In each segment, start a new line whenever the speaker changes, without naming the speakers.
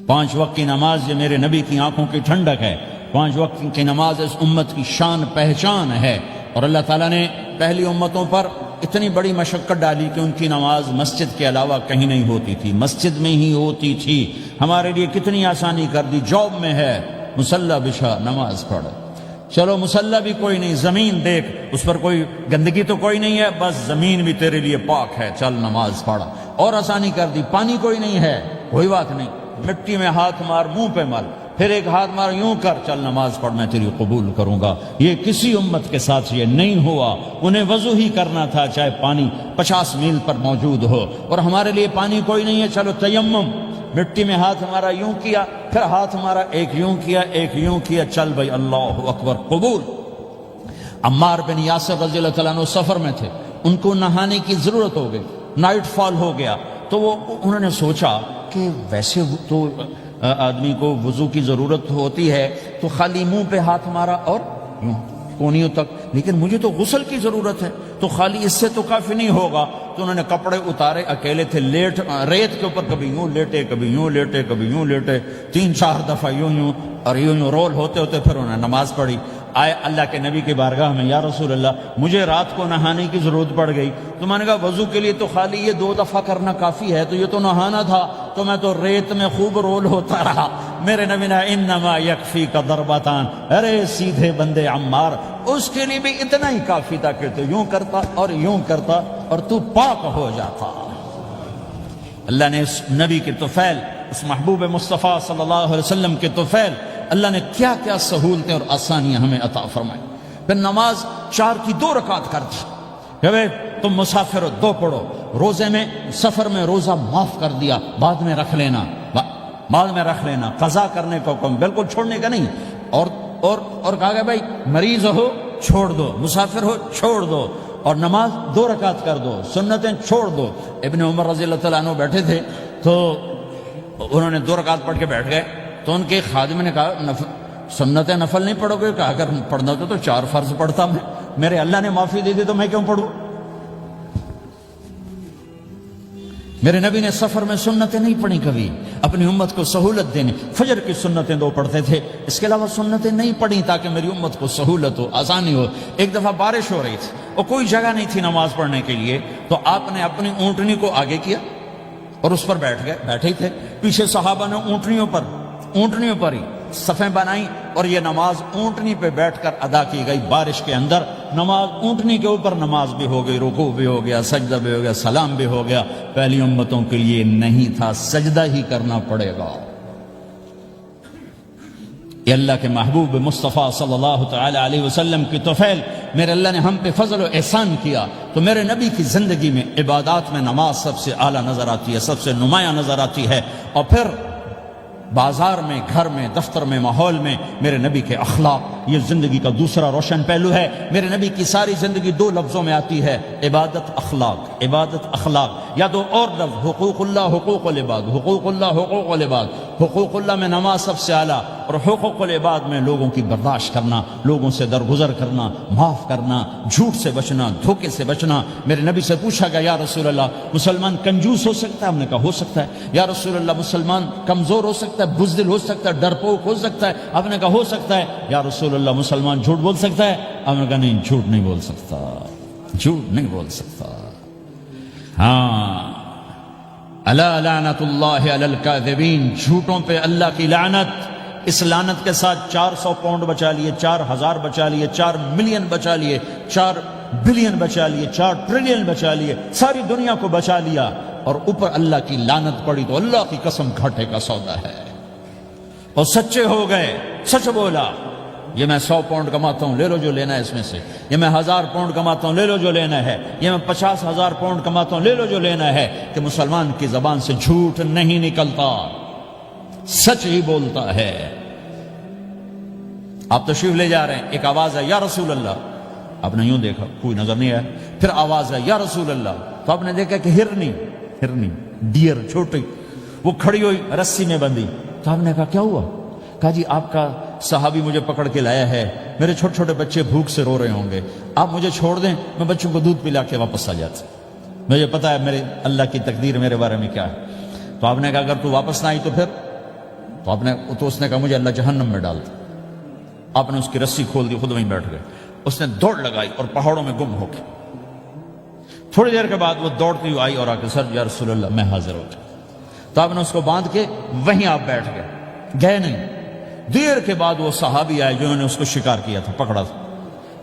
5 وقت کی نماز یہ میرے نبی کی آنکھوں کی ٹھنڈک ہے، 5 وقت کی نماز اس امت کی شان پہچان ہے۔ اور اللہ تعالیٰ نے پہلی امتوں پر اتنی بڑی مشقت ڈالی کہ ان کی نماز مسجد کے علاوہ کہیں نہیں ہوتی تھی، مسجد میں ہی ہوتی تھی۔ ہمارے لیے کتنی آسانی کر دی، جاب میں ہے مصلی بچھا نماز پڑھ، چلو مصلی بھی کوئی نہیں، زمین دیکھ اس پر کوئی گندگی تو کوئی نہیں ہے، بس زمین بھی تیرے لیے پاک ہے، چل نماز پڑھ۔ اور آسانی کر دی، پانی کوئی نہیں ہے، کوئی بات نہیں، مٹی میں ہاتھ مار، منہ پہ مل، پھر ایک ہاتھ مار، یوں کر، چل نماز پڑھ، میں تیری قبول کروں گا۔ یہ کسی امت کے ساتھ یہ نہیں ہوا، انہیں وضو ہی کرنا تھا چاہے پانی 50 میل پر موجود ہو، اور ہمارے لیے پانی کوئی نہیں ہے، چلو تیمم، مٹی میں ہاتھ ہمارا یوں کیا، پھر ہاتھ ہمارا ایک یوں کیا، ایک یوں کیا، چل بھائی اللہ اکبر قبول۔ عمار بن یاسر رضی اللہ تعالیٰ عنہ سفر میں تھے، ان کو نہانے کی ضرورت ہو گئی، نائٹ فال ہو گیا، تو انہوں نے سوچا کہ ویسے تو آدمی کو وضو کی ضرورت ہوتی ہے تو خالی منہ پہ ہاتھ مارا اور یوں کونیوں تک، لیکن مجھے تو غسل کی ضرورت ہے، تو خالی اس سے تو کافی نہیں ہوگا۔ تو انہوں نے کپڑے اتارے، اکیلے تھے، ریت کے اوپر کبھی یوں لیٹے، کبھی یوں لیٹے، کبھی یوں لیٹے، 3-4 دفعہ یوں یوں اور یوں رول ہوتے ہوتے پھر انہوں نے نماز پڑھی۔ آئے اللہ کے نبی کی بارگاہ میں، یا رسول اللہ مجھے رات کو نہانے کی ضرورت پڑ گئی، تو میں نے کہا وضو کے لیے تو خالی یہ 2 دفعہ کرنا کافی ہے، تو یہ تو نہانا تھا، تو میں تو ریت میں خوب رول ہوتا رہا۔ میرے نبی نے انما یکفیک ضربتان، ارے سیدھے بندے عمار، اس کے لیے بھی اتنا ہی کافی تھا کہ تو یوں کرتا اور یوں کرتا اور تو پاک ہو جاتا۔ اللہ نے اس نبی کے طفیل، اس محبوب مصطفیٰ صلی اللہ علیہ وسلم کے طفیل، اللہ نے کیا کیا سہولتیں اور آسانیاں ہمیں عطا فرمائیں۔ پھر نماز 4 کی 2 رکعت کر دی کہ بھئی تم مسافر ہو 2 پڑھو، روزے میں سفر میں روزہ معاف کر دیا، بعد میں رکھ لینا، بعد میں رکھ لینا، قضا کرنے کا حکم، بالکل چھوڑنے کا نہیں۔ اور کہا کہ بھائی مریض ہو چھوڑ دو، مسافر ہو چھوڑ دو، اور نماز 2 رکعت کر دو، سنتیں چھوڑ دو۔ ابن عمر رضی اللہ تعالیٰ عنہ بیٹھے تھے تو انہوں نے 2 رکعت پڑھ کے بیٹھ گئے، تو ان کے خادم نے کہا سنت نفل نہیں پڑھو گے؟ کہا اگر پڑھنا تو 4 فرض پڑھتا میں، میرے اللہ نے معافی دے دی تو میں کیوں پڑھوں؟ میرے نبی نے سفر میں سنتیں نہیں پڑھی کبھی، اپنی امت کو سہولت دینے، فجر کی سنتیں 2 پڑھتے تھے، اس کے علاوہ سنتیں نہیں پڑھی تاکہ میری امت کو سہولت ہو، آسانی ہو۔ ایک دفعہ بارش ہو رہی تھی اور کوئی جگہ نہیں تھی نماز پڑھنے کے لیے، تو آپ نے اپنی اونٹنی کو آگے کیا اور اس پر بیٹھ گئے، بیٹھے ہی تھے، پیچھے صحابہ نے اونٹنیوں پر ہی صفیں بنائیں، اور یہ نماز اونٹنی پہ بیٹھ کر ادا کی گئی بارش کے اندر۔ نماز اونٹنی کے اوپر نماز بھی ہو گئی، رکوع بھی ہو گیا، سجدہ بھی ہو گیا، سلام بھی ہو گیا۔ پہلی امتوں کے لیے نہیں تھا، سجدہ ہی کرنا پڑے گا۔ یہ اللہ کے محبوب مصطفیٰ صلی اللہ تعالی علیہ وسلم کی طفیل، میرے اللہ نے ہم پہ فضل و احسان کیا، تو میرے نبی کی زندگی میں عبادات میں نماز سب سے اعلیٰ نظر آتی ہے، سب سے نمایاں نظر آتی ہے۔ اور پھر بازار میں، گھر میں، دفتر میں، ماحول میں میرے نبی کے اخلاق، یہ زندگی کا دوسرا روشن پہلو ہے۔ میرے نبی کی ساری زندگی 2 لفظوں میں آتی ہے، عبادت اخلاق، عبادت اخلاق، یا 2 اور لفظ، حقوق اللہ حقوق العباد، حقوق اللہ حقوق العباد۔ حقوق اللہ میں نماز سب سے اعلیٰ، اور حقوق العباد میں لوگوں کی برداشت کرنا، لوگوں سے درگزر کرنا، معاف کرنا، جھوٹ سے بچنا، دھوکے سے بچنا۔ میرے نبی سے پوچھا گیا یا رسول اللہ مسلمان کنجوس ہو سکتا ہے؟ ہم نے کہا ہو سکتا ہے۔ یا رسول اللہ مسلمان کمزور ہو سکتا ہے، بزدل ہو سکتا ہے، ڈرپوک ہو سکتا ہے؟ آپ نے کہا ہو سکتا ہے۔ یا رسول اللہ مسلمان جھوٹ بول سکتا ہے؟ آپ نے کہا نہیں، جھوٹ نہیں بول سکتا، جھوٹ نہیں بول سکتا۔ ہاں، الا لعنت اللہ علی الکاذبین، جھوٹوں پہ اللہ کی لعنت۔ اس لعنت کے ساتھ 400 پاؤنڈ بچا لیے، 4000 بچا لیے، 4 ملین بچا لیے، 4 بلین بچا لیے، 4 ٹریلین بچا لیے، ساری دنیا کو بچا لیا، اور اوپر اللہ کی لعنت پڑی تو اللہ کی قسم گھاٹے کا سودا ہے۔ اور سچے ہو گئے، سچ بولا، یہ میں 100 پاؤنڈ کماتا ہوں، لے لو جو لینا ہے اس میں سے، یہ میں 1000 پاؤنڈ کماتا ہوں، لے لو جو لینا ہے، یہ میں 50,000 پاؤنڈ کماتا ہوں، لے لو جو لینا ہے، کہ مسلمان کی زبان سے جھوٹ نہیں نکلتا، سچ ہی بولتا ہے۔ آپ تشریف لے جا رہے ہیں، ایک آواز ہے یا رسول اللہ، آپ نے یوں دیکھا کوئی نظر نہیں آیا، پھر آواز ہے یا رسول اللہ، تو آپ نے دیکھا کہ ہرنی ڈیئر چھوٹی وہ کھڑی ہوئی رسی میں بندھی، تو آپ نے کہا کیا ہوا؟ کہا جی آپ کا صحابی مجھے پکڑ کے لایا ہے، میرے چھوٹے چھوٹے بچے بھوک سے رو رہے ہوں گے، آپ مجھے چھوڑ دیں، میں بچوں کو دودھ پلا کے واپس آ جاتا، مجھے پتا ہے میرے اللہ کی تقدیر میرے بارے میں کیا ہے۔ تو آپ نے کہا اگر تو واپس نہ آئی تو پھر تو اس نے کہا مجھے اللہ جہنم میں ڈال دے. آپ نے اس کی رسی کھول دی, خود وہیں بیٹھ گئے. اس نے دوڑ لگائی اور پہاڑوں میں گم ہو گئی. تھوڑی دیر کے بعد وہ دوڑتی ہوئی آئی اور آ کے سر یا رسول اللہ میں حاضر ہو جاؤں. تو آپ نے اس کو باندھ کے وہیں آپ بیٹھ گئے نہیں. دیر کے بعد وہ صحابی آئے جنہوں نے اس کو شکار کیا تھا, پکڑا تھا.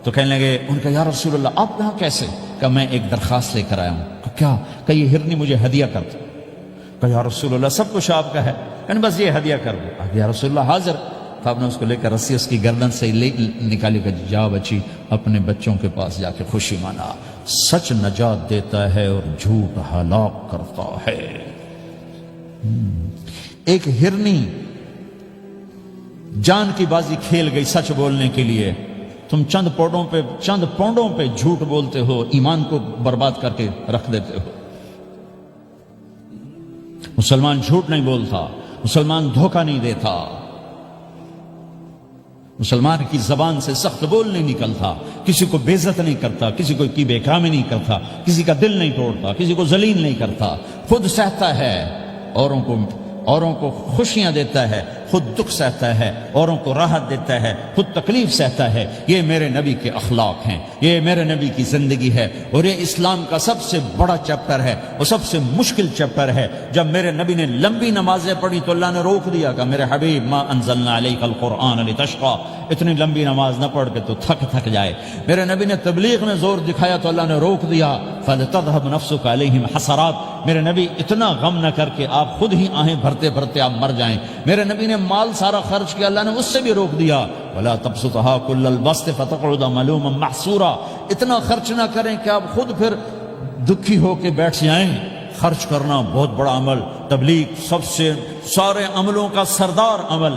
تو کہنے لگے, ان کا یا رسول اللہ آپ یہاں کیسے؟ کہ میں ایک درخواست لے کر آیا ہوں. کیا؟ کہ یہ ہرنی مجھے ہدیہ کر دو. کہ یا رسول اللہ سب کچھ آپ کا ہے, یعنی بس یہ ہدیہ کر دو. یا رسول اللہ حاضر. تو آپ نے اس کو لے کر رسی اس کی گردن سے نکالی کہ جا بچی اپنے بچوں کے پاس جا کے خوشی منا. سچ نجات دیتا ہے اور جھوٹ ہلاک کرتا ہے. ایک ہرنی جان کی بازی کھیل گئی سچ بولنے کے لیے. تم چند پونڈوں پہ جھوٹ بولتے ہو, ایمان کو برباد کر کے رکھ دیتے ہو. مسلمان جھوٹ نہیں بولتا, مسلمان دھوکہ نہیں دیتا, مسلمان کی زبان سے سخت بول نہیں نکلتا, کسی کو بے عزت نہیں کرتا, کسی کو کی بے کامی نہیں کرتا, کسی کا دل نہیں توڑتا, کسی کو ذلیل نہیں کرتا, خود سہتا ہے, اوروں کو خوشیاں دیتا ہے, خود دکھ سہتا ہے, اوروں کو راحت دیتا ہے, خود تکلیف سہتا ہے. یہ میرے نبی کے اخلاق ہیں, یہ میرے نبی کی زندگی ہے, اور یہ اسلام کا سب سے بڑا چیپٹر ہے, وہ سب سے مشکل چیپٹر ہے. جب میرے نبی نے لمبی نمازیں پڑھی تو اللہ نے روک دیا کہ میرے حبیب ما انزلنا علیک القرآن لتشقى, اتنی لمبی نماز نہ پڑھ کے تو تھک جائے. میرے نبی نے تبلیغ میں زور دکھایا تو اللہ نے روک دیا, فلتذهب نفسك علیہم حسرات. میرے نبی اتنا غم نہ کر کے آپ خود ہی آہیں بھرتے بھرتے آپ مر جائیں. میرے نبی نے مال سارا خرچ کیا, اللہ نے اس سے بھی روک دیا. ولا تبسطها كل البسط فتقعد ملوما محسورا. اتنا خرچ نہ کریں کہ آپ خود پھر دکھی ہو کے بیٹھ جائیں. خرچ کرنا بہت بڑا عمل, تبلیغ سب سے سارے عملوں کا سردار عمل.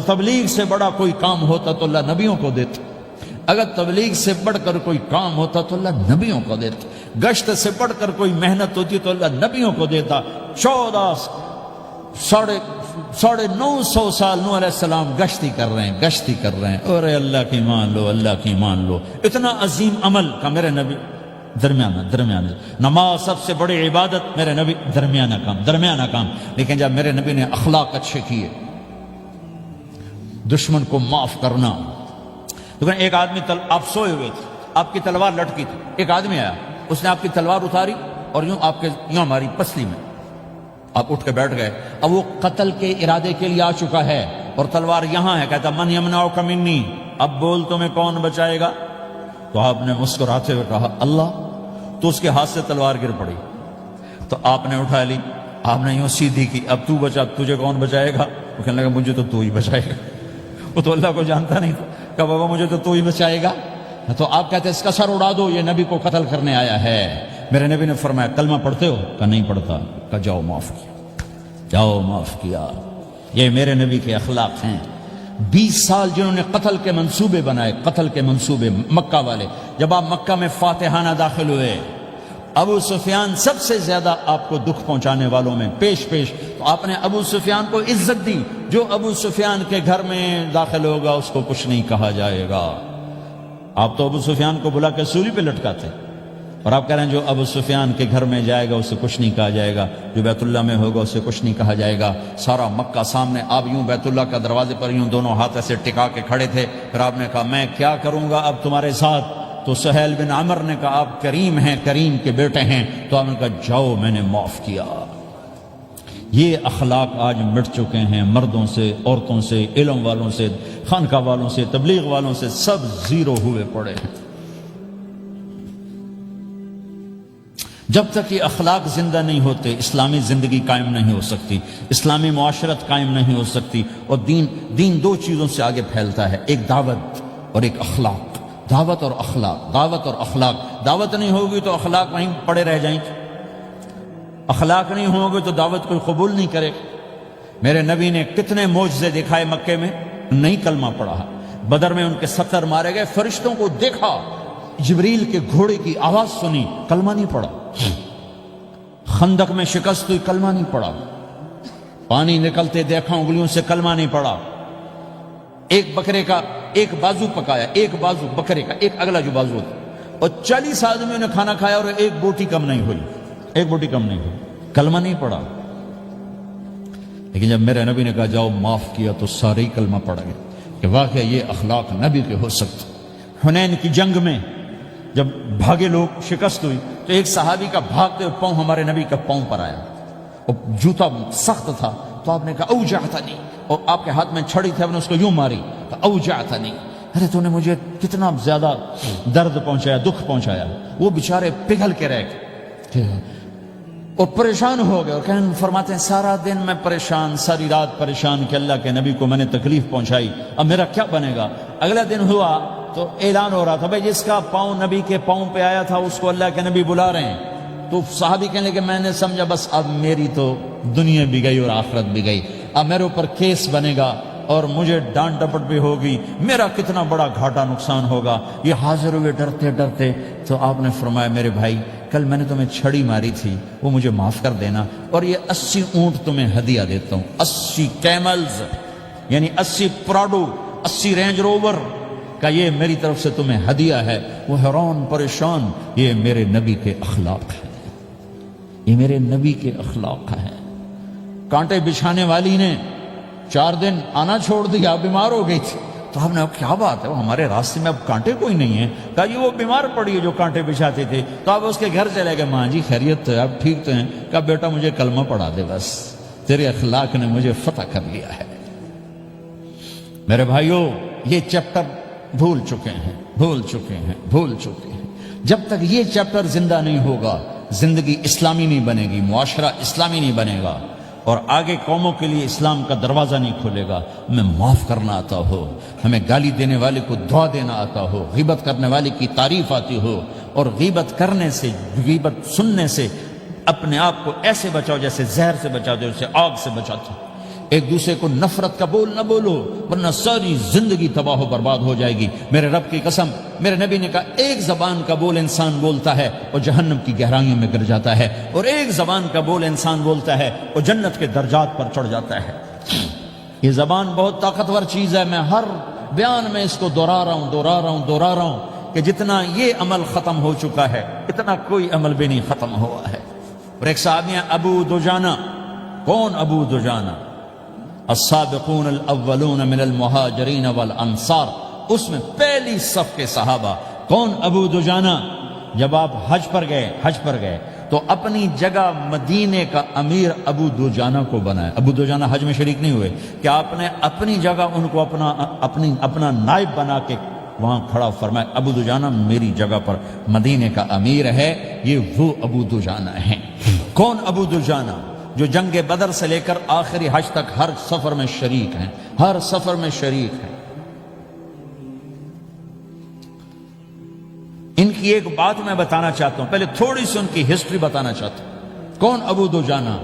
تبلیغ سے بڑا کوئی کام ہوتا تو اللہ نبیوں کو دیتا. اگر تبلیغ سے بڑھ کر کوئی کام ہوتا تو اللہ نبیوں کو دیتا. گشت سے بڑھ کر کوئی محنت ہوتی تو اللہ نبیوں کو دیتا. 950 سال نوح علیہ السلام گشتی کر رہے ہیں, اور اللہ کی مان لو. اتنا عظیم عمل کا میرے نبی درمیانہ. نماز سب سے بڑی عبادت, میرے نبی درمیانہ کام. لیکن جب میرے نبی نے اخلاق اچھے کیے, دشمن کو معاف کرنا. تو ایک آدمی آپ سوئے ہوئے تھے, آپ کی تلوار لٹکی تھی, ایک آدمی آیا, اس نے آپ کی تلوار اتاری اور یوں ہماری پسلی میں. آپ اٹھ کے بیٹھ گئے. اب وہ قتل کے ارادے کے لیے آ چکا ہے اور تلوار یہاں ہے. کہتا من یمنعک منی, اب بول تمہیں کون بچائے گا؟ تو آپ نے مسکراتے ہوئے کہا اللہ. تو اس کے ہاتھ سے تلوار گر پڑی. تو آپ نے اٹھا لی, آپ نے یوں سیدھی کی, اب تو بچا, تجھے کون بچائے گا؟ وہ کہنے لگا مجھے تو ہی بچائے گا. وہ تو اللہ کو جانتا نہیں تھا. کہا بابا مجھے تو ہی بچائے گا. تو آپ کہتے ہیں اس کا سر اڑا دو, یہ نبی کو قتل کرنے آیا ہے. میرے نبی نے فرمایا کلمہ پڑھتے ہو؟ کہا نہیں پڑھتا. کہا جاؤ معاف کیا. یہ میرے نبی کے اخلاق ہیں. 20 سال جنہوں نے قتل کے منصوبے بنائے, مکہ والے. جب آپ مکہ میں فاتحانہ داخل ہوئے, ابو سفیان سب سے زیادہ آپ کو دکھ پہنچانے والوں میں پیش. تو آپ نے ابو سفیان کو عزت دی. جو ابو سفیان کے گھر میں داخل ہوگا اس کو کچھ نہیں کہا جائے گا. آپ تو ابو سفیان کو بلا کے سولی پہ لٹکاتے, اور آپ کہہ رہے ہیں جو ابو سفیان کے گھر میں جائے گا اسے کچھ نہیں کہا جائے گا, جو بیت اللہ میں ہوگا اسے کچھ نہیں کہا جائے گا. سارا مکہ سامنے, آپ یوں بیت اللہ کا دروازے پر یوں دونوں ہاتھ ایسے ٹکا کے کھڑے تھے. پھر آپ نے کہا میں کیا کروں گا اب تمہارے ساتھ؟ تو سہیل بن عمر نے کہا آپ کریم ہیں, کریم کے بیٹے ہیں. تو آپ نے کہا جاؤ میں نے معاف کیا. یہ اخلاق آج مٹ چکے ہیں. مردوں سے, عورتوں سے, علم والوں سے, خانقاہ والوں سے, تبلیغ والوں سے, سب زیرو ہوئے پڑے ہیں. جب تک یہ اخلاق زندہ نہیں ہوتے اسلامی زندگی قائم نہیں ہو سکتی, اسلامی معاشرت قائم نہیں ہو سکتی. اور دین 2 چیزوں سے آگے پھیلتا ہے, ایک دعوت اور ایک اخلاق. دعوت اور اخلاق. دعوت نہیں ہوگی تو اخلاق وہیں پڑے رہ جائیں گے. اخلاق نہیں ہوگے تو دعوت کوئی قبول نہیں کرے. میرے نبی نے کتنے معجزے دکھائے مکے میں, نہیں کلمہ پڑھا. بدر میں ان کے 70 مارے گئے, فرشتوں کو دیکھا, جبریل کے گھوڑے کی آواز سنی, کلمہ نہیں پڑھا. خندق میں شکست ہوئی, کلمہ نہیں پڑھا. پانی نکلتے دیکھا, انگلیوں سے, کلمہ نہیں پڑھا. ایک بکرے کا ایک بازو پکایا, ایک بازو بکرے کا, ایک اگلا جو بازو تھا, اور 40 آدمیوں نے کھانا کھایا اور ایک بوٹی کم نہیں ہوئی, کلمہ نہیں پڑھا. لیکن جب میرے نبی نے کہا جاؤ معاف کیا تو سارے ہی کلمہ پڑ گئے کہ واقعہ یہ اخلاق نبی کے ہو سکتے. حنین کی جنگ میں جب بھاگے لوگ، شکست ہوئی، تو ایک صحابی کا بھاگتے ہوئے پاؤں ہمارے نبی کا پاؤں پر آیا، اور جوتا سخت تھا، تو آپ نے کہا اوجعتنی، اور آپ کے ہاتھ میں چھڑی تھی، آپ نے اس کو یوں ماری، اوجعتنی، ارے تو نے مجھے کتنا زیادہ درد پہنچایا، دکھ پہنچایا. وہ بیچارے پگھل کے رہ گئے اور پریشان ہو گئے، اور کہیں فرماتے ہیں سارا دن میں پریشان، ساری رات پریشان کہ اللہ کے نبی کو میں نے تکلیف پہنچائی، اب میرا کیا بنے گا. اگلا دن ہوا تو اعلان ہو رہا تھا بھائی جس کا پاؤں نبی کے پاؤں پہ آیا تھا اس کو اللہ کے نبی بلا رہے ہیں. تو صحابی کہنے لگے میں نے سمجھا بس اب میری تو دنیا بھی گئی اور آخرت بھی گئی، اب میرے اوپر کیس بنے گا اور مجھے ڈانٹ ڈپٹ بھی ہوگی، میرا کتنا بڑا گھاٹا نقصان ہوگا. یہ حاضر ہوئے ڈرتے ڈرتے. تو آپ نے فرمایا میرے بھائی کل میں نے تمہیں چھڑی ماری تھی، وہ مجھے معاف کر دینا، اور یہ 80 اونٹ تمہیں ہدیہ دیتا ہوں، 80 کیملز یعنی 80 پراڈو، 80 رینج روور کا یہ میری طرف سے تمہیں ہدیہ ہے. وہ حیران پریشان، یہ میرے نبی کے اخلاق ہے، یہ میرے نبی کے اخلاق ہے. کانٹے بچھانے والی نے 4 دن آنا چھوڑ دیا، بیمار ہو گئی تھی. تو آپ نے کیا بات ہے، وہ ہمارے راستے میں اب کانٹے کوئی نہیں ہے. کہا یہ وہ بیمار پڑی ہے جو کانٹے بچھاتے تھے. تو آپ اس کے گھر چلے گئے، ماں جی خیریت تو ہے، آپ ٹھیک تو ہیں؟ کہا بیٹا مجھے کلمہ پڑھا دے، بس تیرے اخلاق نے مجھے فتح کر لیا ہے. میرے بھائیوں یہ چیپٹر بھول چکے ہیں، بھول چکے ہیں، بھول چکے ہیں. جب تک یہ چیپٹر زندہ نہیں ہوگا زندگی اسلامی نہیں بنے گی، معاشرہ اسلامی نہیں بنے گا، اور آگے قوموں کے لیے اسلام کا دروازہ نہیں کھلے گا. ہمیں معاف کرنا آتا ہو، ہمیں گالی دینے والے کو دعا دینا آتا ہو، غیبت کرنے والے کی تعریف آتی ہو، اور غیبت کرنے سے، غیبت سننے سے اپنے آپ کو ایسے بچاؤ جیسے زہر سے بچاتے ہو، اسے آگ سے بچاتے ہو. ایک دوسرے کو نفرت کا بول نہ بولو ورنہ ساری زندگی تباہ و برباد ہو جائے گی. میرے رب کی قسم، میرے نبی نے کہا ایک زبان کا بول انسان بولتا ہے اور جہنم کی گہرائیوں میں گر جاتا ہے، اور ایک زبان کا بول انسان بولتا ہے اور جنت کے درجات پر چڑھ جاتا ہے. یہ زبان بہت طاقتور چیز ہے. میں ہر بیان میں اس کو دہرا رہا ہوں کہ جتنا یہ عمل ختم ہو چکا ہے اتنا کوئی عمل بھی نہیں ختم ہوا ہے. اور ایک صحابی ہیں ابو دجانہ. کون ابو دجانہ؟ السابقون الاولون من المہاجرین والانصار، اس میں پہلی صف کے صحابہ. کون ابو دجانہ؟ جب آپ حج پر گئے تو اپنی جگہ مدینے کا امیر ابو دجانہ کو بنایا. ابو دجانہ حج میں شریک نہیں ہوئے کہ آپ نے اپنی جگہ ان کو اپنا نائب بنا کے وہاں کھڑا فرمایا ابو دجانہ میری جگہ پر مدینے کا امیر ہے. یہ وہ ابو دجانہ ہیں. کون ابو دجانہ؟ جو جنگ بدر سے لے کر آخری حج تک ہر سفر میں شریک ہیں، ہر سفر میں شریک ہیں. ان کی ایک بات میں بتانا چاہتا ہوں، پہلے تھوڑی سی ان کی ہسٹری بتانا چاہتا ہوں. کون ابو دجانہ؟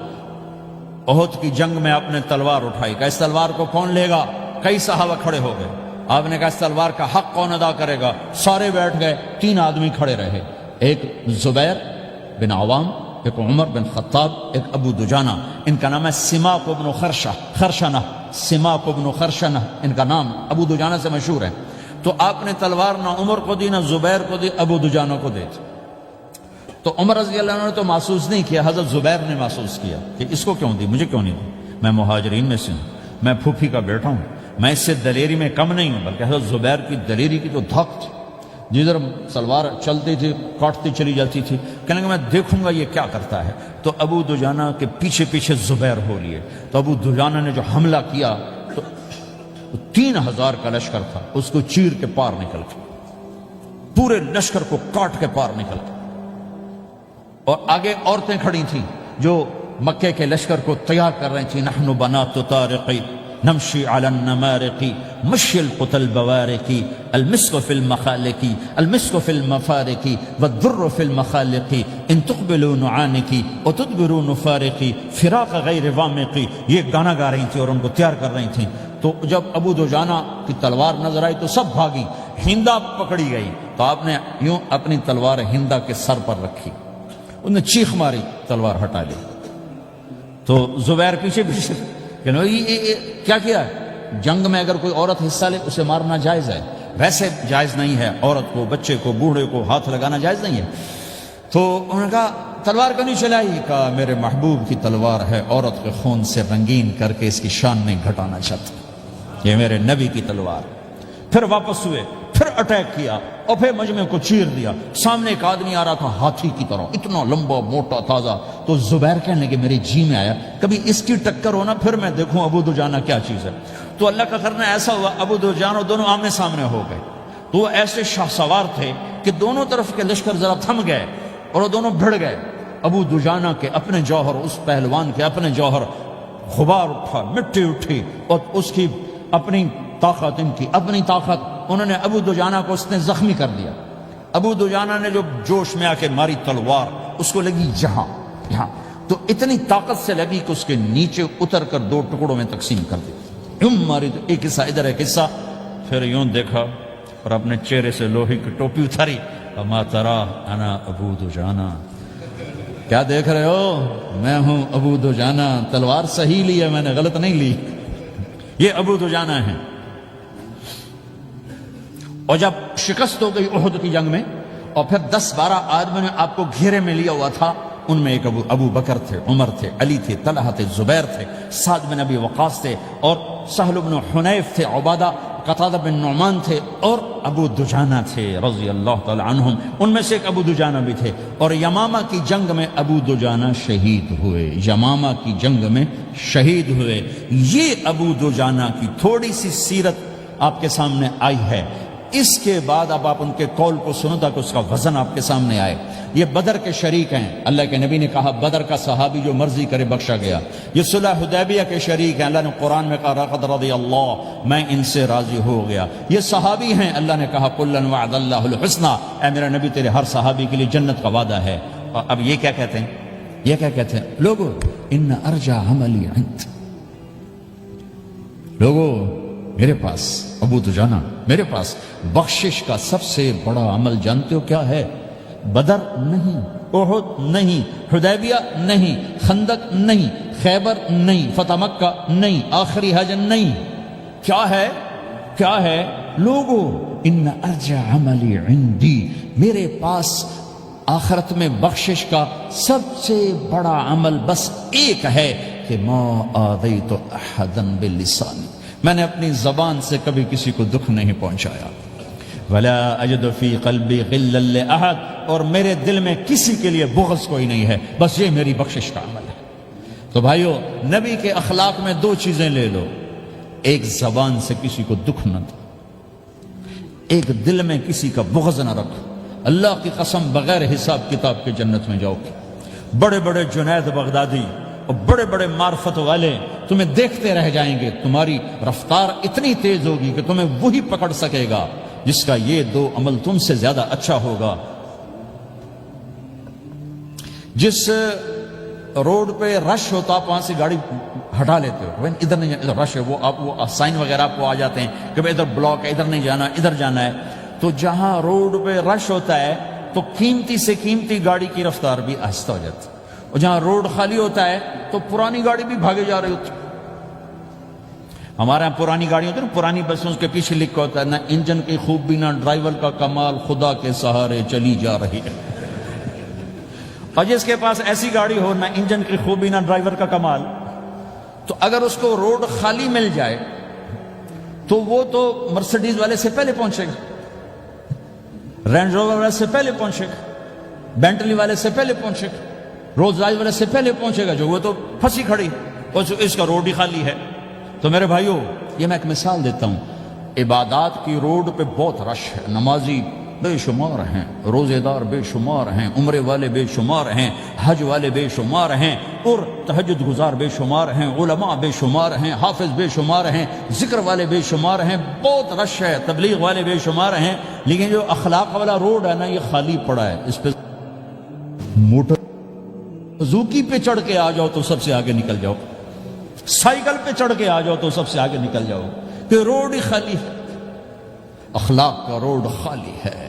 احد کی جنگ میں آپ نے تلوار اٹھائی، کہ اس تلوار کو کون لے گا؟ کئی صحابہ کھڑے ہو گئے. آپ نے کہا اس تلوار کا حق کون ادا کرے گا؟ سارے بیٹھ گئے. 3 آدمی کھڑے رہے، ایک زبیر بن عوام، ایک عمر بن خطاب، ایک ابو دجانہ. ان کا نام ہے سماک بن خرشنہ. سماک بن خرشنہ ان کا نام ابو دجانہ سے مشہور ہے. تو آپ نے تلوار نہ عمر کو دی، نہ زبیر کو دی، ابو دجانہ کو دی. تو عمر رضی اللہ عنہ نے تو محسوس نہیں کیا، حضرت زبیر نے محسوس کیا کہ اس کو کیوں دی، مجھے کیوں نہیں دی؟ میں مہاجرین میں سے ہوں، میں پھوپھی کا بیٹا ہوں، میں اس سے دلیری میں کم نہیں ہوں. بلکہ حضرت زبیر کی دلیری کی تو دھک تھی، جدھر سلوار چلتی تھی کاٹتی چلی جاتی تھی. کہنے کہ میں دیکھوں گا یہ کیا کرتا ہے. تو ابو دجانہ کے پیچھے پیچھے زبیر ہو لیے. تو ابو دجانہ نے جو حملہ کیا تو 3000 کا لشکر تھا، اس کو چیر کے پار نکل کے، پورے لشکر کو کاٹ کے پار نکل کے. اور آگے عورتیں کھڑی تھیں جو مکے کے لشکر کو تیار کر رہی تھیں. نحن بنات طارقی نمشی علی النمارقی مشی القتل بوارقی المسک فی المخالقی المسک فی المفارقی والدر فی المخالقی ان تقبلوا نعانقی وتدبروا نفارقی فراق غیر وامقی. یہ گانا گا رہی تھیں اور ان کو تیار کر رہی تھیں. تو جب ابو دجانہ کی تلوار نظر آئی تو سب بھاگی. ہندا پکڑی گئی تو آپ نے یوں اپنی تلوار ہندا کے سر پر رکھی، انہوں نے چیخ ماری، تلوار ہٹا لی. تو زبیر پیچھے پیچھے کہ کیا کیا ہے؟ جنگ میں اگر کوئی عورت حصہ لے اسے مارنا جائز ہے، ویسے جائز نہیں ہے. عورت کو، بچے کو، بوڑھے کو ہاتھ لگانا جائز نہیں ہے. تو انہوں نے کہا تلوار کیوں نہیں چلائی؟ کہا میرے محبوب کی تلوار ہے، عورت کے خون سے رنگین کر کے اس کی شان نہیں گھٹانا چاہتا، یہ میرے نبی کی تلوار۔ پھر واپس ہوئے، پھر اٹیک کیا اور پھر مجمع کو چیر دیا۔ سامنے ایک آدمی آ رہا تھا ہاتھی کی طرح، اتنا لمبا موٹا تازہ، تو زبیر کہنے لگے میرے جی میں آیا کبھی اس کی ٹکر ہونا پھر میں دیکھوں ابو دجانہ کیا چیز ہے۔ تو اللہ کا کرنا ایسا ہوا، ابو دجانہ دونوں آمنے سامنے ہو گئے۔ تو وہ ایسے شاہ سوار تھے کہ دونوں طرف کے لشکر ذرا تھم گئے اور وہ دونوں بھڑ گئے۔ ابو دجانہ کے اپنے جوہر، اس پہلوان کے اپنے جوہر، غبار اٹھا، مٹی اٹھی، اور اس کی اپنی طاقت، ان کی اپنی طاقت، انہوں نے ابو دجانہ کو اس نے زخمی کر دیا۔ ابو دجانہ نے جو جوش میں آ کے ماری تلوار، اس کو لگی یہاں، تو اتنی طاقت سے لگی کہ اس کے نیچے اتر کر دو ٹکڑوں میں تقسیم کر دی۔ یوں ماری تو ایک حصہ ادھر، ایک حصہ، پھر یوں دیکھا اور اپنے چہرے سے لوہے کی ٹوپی اتاری، اما ترا انا ابو دجانہ، کیا دیکھ رہے ہو؟ میں ہوں ابو دجانہ، تلوار صحیح لی ہے میں نے، غلط نہیں لی۔ یہ ابو دجانہ ہیں۔ اور جب شکست ہو گئی احد کی جنگ میں، اور پھر 10-12 آدمیوں نے آپ کو گھیرے میں لیا ہوا تھا، ان میں ایک ابو بکر تھے، عمر تھے، علی تھے، طلحہ تھے، زبیر تھے، سعد بن ابی وقاص تھے، اور سہل بن حنیف تھے، عبادہ قتادہ بن نعمان تھے، اور ابو دجانہ تھے رضی اللہ تعالی عنہم۔ ان میں سے ایک ابو دجانہ بھی تھے، اور یمامہ کی جنگ میں ابو دجانہ شہید ہوئے، یمامہ کی جنگ میں شہید ہوئے۔ یہ ابو دجانہ کی تھوڑی سی سیرت آپ کے سامنے آئی ہے۔ اس کے بعد اب آپ ان کے قول کو سنو تاکہ اس کا وزن آپ کے سامنے آئے۔ یہ بدر کے شریک ہیں، اللہ کے نبی نے کہا بدر کا صحابی جو مرضی کرے بخشا گیا۔ یہ صلح حدیبیہ کے شریک ہیں، اللہ نے قرآن میں کہا لقد رضی اللہ، میں ان سے راضی ہو گیا۔ یہ صحابی ہیں، اللہ نے کہا کلا وعد اللہ الحسنى، اے میرا نبی تیرے ہر صحابی کے لیے جنت کا وعدہ ہے۔ اور اب یہ کیا کہتے ہیں؟ یہ کیا کہتے ہیں؟ لوگو ان ارجع عملی عند، لوگو میرے پاس، ابو دجانہ میرے پاس بخشش کا سب سے بڑا عمل جانتے ہو کیا ہے؟ بدر نہیں، احد نہیں، حدیبیہ نہیں، خندق نہیں، خیبر نہیں، فتح مکہ نہیں، آخری حج نہیں۔ کیا ہے؟ کیا ہے؟ لوگو ان ارجع عملی عندی، میرے پاس آخرت میں بخشش کا سب سے بڑا عمل بس ایک ہے کہ ما آذیت احدا باللسان، میں نے اپنی زبان سے کبھی کسی کو دکھ نہیں پہنچایا۔ ولا اجد فی قلبی غلا لاحد، اور میرے دل میں کسی کے لیے بغض کوئی نہیں ہے، بس یہ میری بخشش کا عمل ہے۔ تو بھائیو، نبی کے اخلاق میں دو چیزیں لے لو، ایک زبان سے کسی کو دکھ نہ دو، ایک دل میں کسی کا بغض نہ رکھو۔ اللہ کی قسم بغیر حساب کتاب کے جنت میں جاؤ گے۔ بڑے بڑے جنید بغدادی اور بڑے بڑے معرفت والے تمہیں دیکھتے رہ جائیں گے، تمہاری رفتار اتنی تیز ہوگی کہ تمہیں وہی پکڑ سکے گا جس کا یہ دو عمل تم سے زیادہ اچھا ہوگا۔ جس روڈ پہ رش ہوتا آپ وہاں سے گاڑی ہٹا لیتے ہو، ادھر نہیں جانا، ادھر رش ہے، وہ سائن وغیرہ آپ کو آ جاتے ہیں کہ بھائی ادھر بلاک ہے، ادھر نہیں جانا، ادھر جانا ہے۔ تو جہاں روڈ پہ رش ہوتا ہے تو قیمتی سے قیمتی گاڑی کی رفتار بھی آہستہ ہو جاتی ہے، اور جہاں روڈ خالی ہوتا ہے تو پرانی گاڑی بھی بھاگے جا رہی ہوتی ہے۔ ہمارے یہاں پرانی گاڑی ہوتی ہے نا، پرانی بسوں کے پیچھے لکھا ہوتا ہے نہ انجن کی خوبی نہ ڈرائیور کا کمال، خدا کے سہارے چلی جا رہی ہے۔ اور جس کے پاس ایسی گاڑی ہو، نہ انجن کی خوبی نہ ڈرائیور کا کمال، تو اگر اس کو روڈ خالی مل جائے تو وہ تو مرسیڈیز والے سے پہلے پہنچے گا، رینج روور والے سے پہلے پہنچے گا، بینٹلی والے سے پہلے پہنچے گا، رولز رائس والے سے پہلے پہنچے گا، جو وہ تو پھنسی کھڑی اور اس کا روڈ ہی خالی ہے۔ تو میرے بھائیو، یہ میں ایک مثال دیتا ہوں، عبادات کی روڈ پہ بہت رش ہے، نمازی بے شمار ہیں، روزے دار بے شمار ہیں، عمرے والے بے شمار ہیں، حج والے بے شمار ہیں، اور تہجد گزار بے شمار ہیں، علماء بے شمار ہیں، حافظ بے شمار ہیں، ذکر والے بے شمار ہیں، بہت رش ہے، تبلیغ والے بے شمار ہیں، لیکن جو اخلاق والا روڈ ہے نا، یہ خالی پڑا ہے۔ اس پہ موٹر زوکی پہ چڑھ کے آ جاؤ تو سب سے آگے نکل جاؤ، سائیکل پہ چڑھ کے آ جاؤ تو سب سے آگے نکل جاؤ، کہ روڈ ہی خالی ہے، اخلاق کا روڈ خالی ہے۔